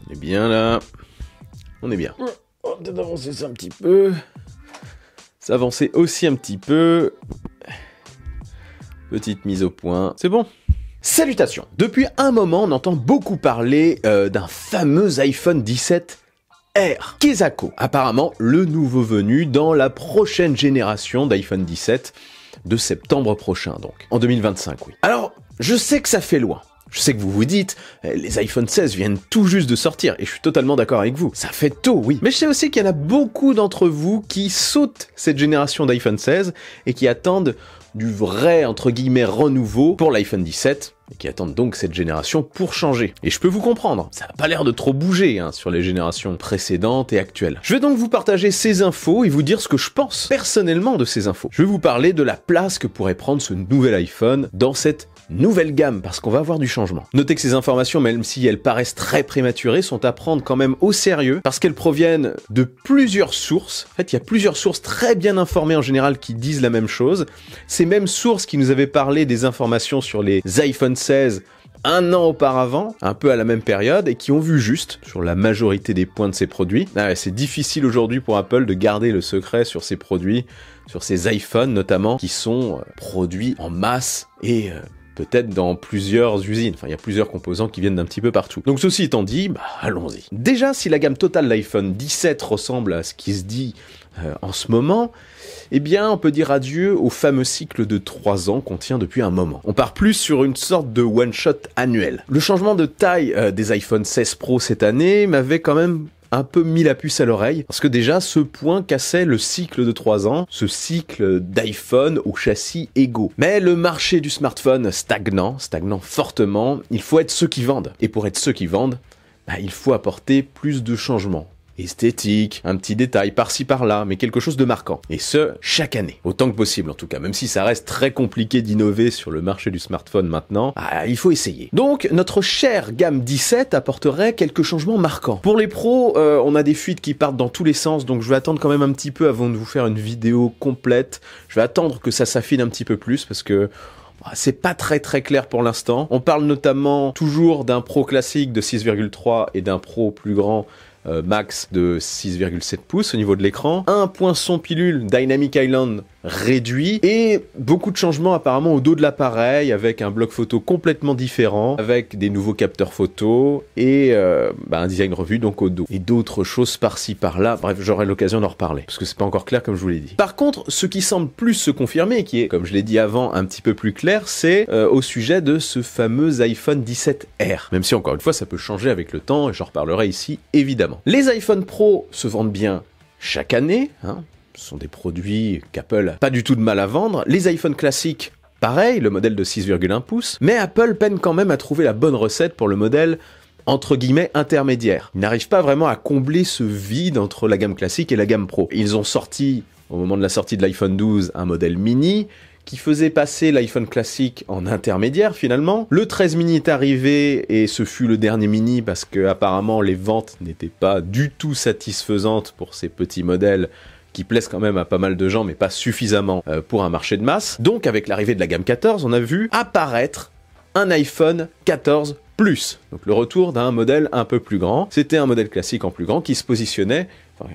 On est bien là. On est bien. On va peut-être avancer ça un petit peu. S'avancer aussi un petit peu. Petite mise au point. C'est bon. Salutations. Depuis un moment, on entend beaucoup parler d'un fameux iPhone 17 R. Kezako, apparemment le nouveau venu dans la prochaine génération d'iPhone 17 de septembre prochain, donc. En 2025, oui. Alors, je sais que ça fait loin. Je sais que vous vous dites, les iPhone 16 viennent tout juste de sortir, et je suis totalement d'accord avec vous. Ça fait tôt, oui. Mais je sais aussi qu'il y en a beaucoup d'entre vous qui sautent cette génération d'iPhone 16 et qui attendent du vrai, entre guillemets, renouveau pour l'iPhone 17, et qui attendent donc cette génération pour changer. Et je peux vous comprendre, ça n'a pas l'air de trop bouger sur les générations précédentes et actuelles. Je vais donc vous partager ces infos et vous dire ce que je pense personnellement de ces infos. Je vais vous parler de la place que pourrait prendre ce nouvel iPhone dans cette nouvelle gamme, parce qu'on va avoir du changement. Notez que ces informations, même si elles paraissent très prématurées, sont à prendre quand même au sérieux, parce qu'elles proviennent de plusieurs sources. En fait, il y a plusieurs sources très bien informées en général qui disent la même chose. Ces mêmes sources qui nous avaient parlé des informations sur les iPhone 16 un an auparavant, un peu à la même période, et qui ont vu juste sur la majorité des points de ces produits. C'est difficile aujourd'hui pour Apple de garder le secret sur ces produits, sur ces iPhones notamment, qui sont produits en masse et peut-être dans plusieurs usines. Enfin, il y a plusieurs composants qui viennent d'un petit peu partout. Donc ceci étant dit, allons-y. Déjà, si la gamme totale de l'iPhone 17 ressemble à ce qui se dit en ce moment, eh bien, on peut dire adieu au fameux cycle de 3 ans qu'on tient depuis un moment. On part plus sur une sorte de one-shot annuel. Le changement de taille des iPhone 16 Pro cette année m'avait quand même un peu mis la puce à l'oreille, parce que déjà, ce point cassait le cycle de 3 ans, ce cycle d'iPhone au châssis égaux. Mais le marché du smartphone stagnant fortement, il faut être ceux qui vendent. Et pour être ceux qui vendent, il faut apporter plus de changements. Esthétique, un petit détail par-ci par-là, mais quelque chose de marquant. Et ce, chaque année. Autant que possible en tout cas, même si ça reste très compliqué d'innover sur le marché du smartphone maintenant, il faut essayer. Donc, notre chère gamme 17 apporterait quelques changements marquants. Pour les pros, on a des fuites qui partent dans tous les sens, donc je vais attendre quand même un petit peu avant de vous faire une vidéo complète. Je vais attendre que ça s'affine un petit peu plus, parce que c'est pas très clair pour l'instant. On parle notamment toujours d'un Pro classique de 6,3 et d'un Pro plus grand max de 6,7 pouces au niveau de l'écran, un point son pilule Dynamic Island réduit et beaucoup de changements apparemment au dos de l'appareil, avec un bloc photo complètement différent, avec des nouveaux capteurs photo et un design revu donc au dos. Et d'autres choses par-ci par-là, bref, j'aurai l'occasion d'en reparler, parce que c'est pas encore clair comme je vous l'ai dit. Par contre, ce qui semble plus se confirmer, qui est, comme je l'ai dit avant, un petit peu plus clair, c'est au sujet de ce fameux iPhone 17R. Même si encore une fois, ça peut changer avec le temps, et j'en reparlerai ici, évidemment. Les iPhone Pro se vendent bien chaque année, ce sont des produits qu'Apple n'a pas du tout de mal à vendre. Les iPhones classiques, pareil, le modèle de 6,1 pouces, mais Apple peine quand même à trouver la bonne recette pour le modèle entre guillemets intermédiaire. Ils n'arrivent pas vraiment à combler ce vide entre la gamme classique et la gamme Pro. Ils ont sorti, au moment de la sortie de l'iPhone 12, un modèle mini, qui faisait passer l'iPhone classique en intermédiaire finalement. Le 13 mini est arrivé et ce fut le dernier mini parce que apparemment les ventes n'étaient pas du tout satisfaisantes pour ces petits modèles qui plaisent quand même à pas mal de gens mais pas suffisamment pour un marché de masse. Donc avec l'arrivée de la gamme 14, on a vu apparaître un iPhone 14 Plus. Donc le retour d'un modèle un peu plus grand. C'était un modèle classique en plus grand qui se positionnait,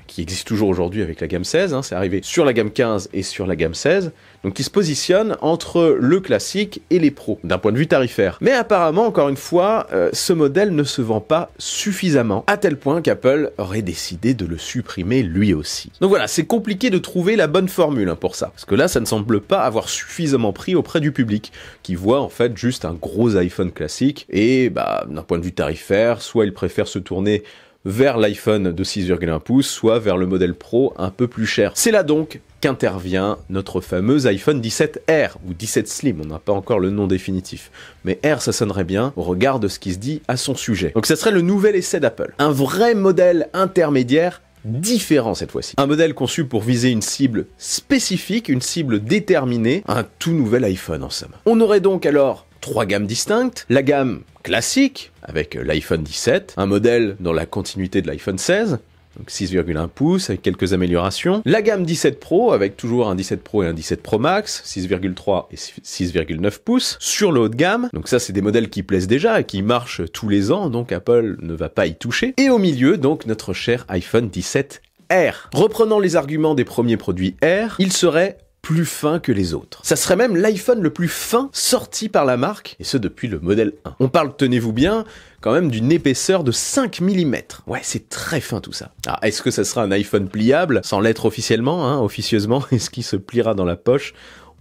qui existe toujours aujourd'hui avec la gamme 16, c'est arrivé sur la gamme 15 et sur la gamme 16, donc qui se positionne entre le classique et les pros, d'un point de vue tarifaire. Mais apparemment, encore une fois, ce modèle ne se vend pas suffisamment, à tel point qu'Apple aurait décidé de le supprimer lui aussi. Donc voilà, c'est compliqué de trouver la bonne formule pour ça, parce que là, ça ne semble pas avoir suffisamment pris auprès du public, qui voit en fait juste un gros iPhone classique, et d'un point de vue tarifaire, soit il préfère se tourner vers l'iPhone de 6,1 pouces, soit vers le modèle Pro un peu plus cher. C'est là donc qu'intervient notre fameux iPhone 17R, ou 17 Slim, on n'a pas encore le nom définitif. Mais R, ça sonnerait bien au regard de ce qui se dit à son sujet. Donc ça serait le nouvel essai d'Apple. Un vrai modèle intermédiaire, différent cette fois-ci. Un modèle conçu pour viser une cible spécifique, une cible déterminée, un tout nouvel iPhone en somme. On aurait donc alors 3 gammes distinctes, la gamme classique, avec l'iPhone 17, un modèle dans la continuité de l'iPhone 16, donc 6,1 pouces avec quelques améliorations. La gamme 17 Pro avec toujours un 17 Pro et un 17 Pro Max, 6,3 et 6,9 pouces. Sur le haut de gamme, donc ça c'est des modèles qui plaisent déjà et qui marchent tous les ans, donc Apple ne va pas y toucher. Et au milieu, donc notre cher iPhone 17 R. Reprenant les arguments des premiers produits R, il serait plus fin que les autres. Ça serait même l'iPhone le plus fin sorti par la marque, et ce depuis le modèle 1. On parle, tenez-vous bien, quand même d'une épaisseur de 5 mm. Ouais, c'est très fin tout ça. Alors, est-ce que ça sera un iPhone pliable, sans l'être officiellement, hein, officieusement? Est-ce qu'il se pliera dans la poche?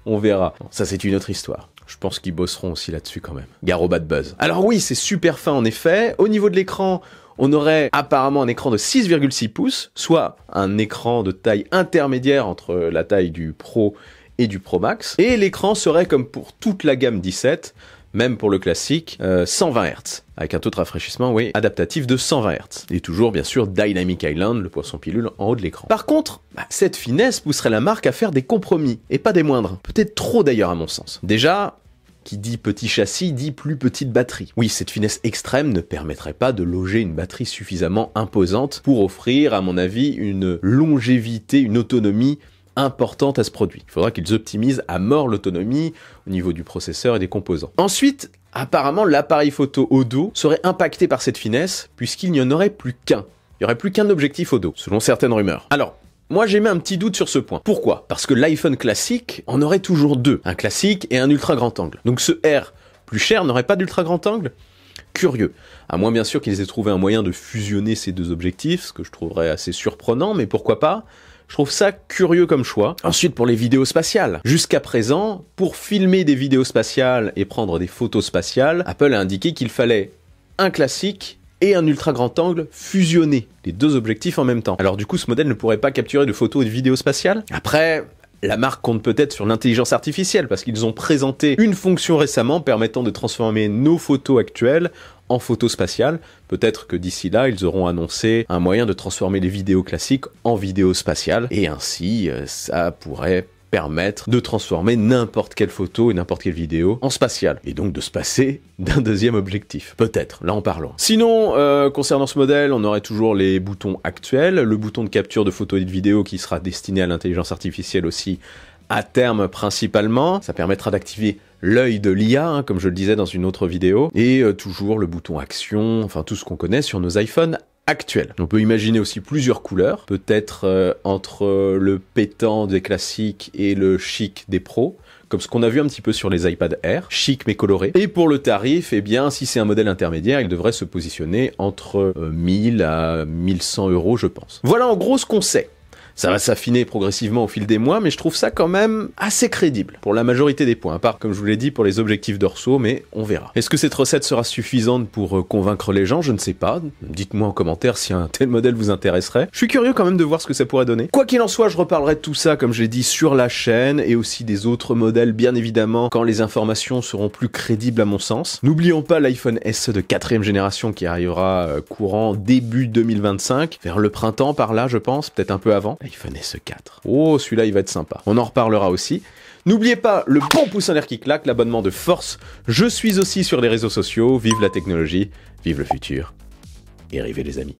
On verra. Bon, ça, c'est une autre histoire. Je pense qu'ils bosseront aussi là-dessus quand même. Gare au bad buzz. Alors oui, c'est super fin en effet. Au niveau de l'écran, on aurait apparemment un écran de 6,6 pouces, soit un écran de taille intermédiaire entre la taille du Pro et du Pro Max. Et l'écran serait comme pour toute la gamme 17, même pour le classique, 120 Hz, avec un taux de rafraîchissement, oui, adaptatif de 120 Hz. Et toujours, bien sûr, Dynamic Island, le poisson pilule en haut de l'écran. Par contre, cette finesse pousserait la marque à faire des compromis, et pas des moindres. Peut-être trop d'ailleurs à mon sens. Déjà, qui dit petit châssis dit plus petite batterie. Oui, cette finesse extrême ne permettrait pas de loger une batterie suffisamment imposante pour offrir, à mon avis, une longévité, une autonomie importante à ce produit. Il faudra qu'ils optimisent à mort l'autonomie au niveau du processeur et des composants. Ensuite, apparemment, l'appareil photo au dos serait impacté par cette finesse puisqu'il n'y en aurait plus qu'un. Il n'y aurait plus qu'un objectif au dos, selon certaines rumeurs. Alors, moi j'ai mis un petit doute sur ce point. Pourquoi? Parce que l'iPhone classique en aurait toujours deux, un classique et un ultra grand angle. Donc ce R plus cher n'aurait pas d'ultra grand angle? Curieux. À moins bien sûr qu'ils aient trouvé un moyen de fusionner ces deux objectifs, ce que je trouverais assez surprenant, mais pourquoi pas? Je trouve ça curieux comme choix. Ensuite, pour les vidéos spatiales. Jusqu'à présent, pour filmer des vidéos spatiales et prendre des photos spatiales, Apple a indiqué qu'il fallait un classique et un ultra grand angle fusionnés, les deux objectifs en même temps. Alors du coup, ce modèle ne pourrait pas capturer de photos et de vidéos spatiales? Après, la marque compte peut-être sur l'intelligence artificielle, parce qu'ils ont présenté une fonction récemment permettant de transformer nos photos actuelles en photos spatiales. Peut-être que d'ici là, ils auront annoncé un moyen de transformer les vidéos classiques en vidéos spatiales, et ainsi, ça pourrait permettre de transformer n'importe quelle photo et n'importe quelle vidéo en spatiale, et donc de se passer d'un deuxième objectif. Peut-être, là en parlant. Sinon, concernant ce modèle, on aurait toujours les boutons actuels, le bouton de capture de photos et de vidéos qui sera destiné à l'intelligence artificielle aussi, à terme principalement. Ça permettra d'activer l'œil de l'IA, hein, comme je le disais dans une autre vidéo, et toujours le bouton action, enfin tout ce qu'on connaît sur nos iPhones actuel. On peut imaginer aussi plusieurs couleurs, peut-être entre le pétant des classiques et le chic des pros, comme ce qu'on a vu un petit peu sur les iPad Air, chic mais coloré. Et pour le tarif, eh bien, si c'est un modèle intermédiaire, il devrait se positionner entre 1000 à 1100 euros, je pense. Voilà en gros ce qu'on sait. Ça va s'affiner progressivement au fil des mois, mais je trouve ça quand même assez crédible pour la majorité des points, à part, comme je vous l'ai dit, pour les objectifs dorsaux, mais on verra. Est-ce que cette recette sera suffisante pour convaincre les gens? Je ne sais pas. Dites-moi en commentaire si un tel modèle vous intéresserait. Je suis curieux quand même de voir ce que ça pourrait donner. Quoi qu'il en soit, je reparlerai de tout ça, comme j'ai dit, sur la chaîne, et aussi des autres modèles, bien évidemment, quand les informations seront plus crédibles à mon sens. N'oublions pas l'iPhone SE de 4ème génération qui arrivera courant début 2025, vers le printemps par là, je pense, peut-être un peu avant. L'iPhone SE 4. Oh, celui-là, il va être sympa. On en reparlera aussi. N'oubliez pas le bon pouce en l'air qui claque, l'abonnement de force. Je suis aussi sur les réseaux sociaux. Vive la technologie, vive le futur. Et rêvez les amis.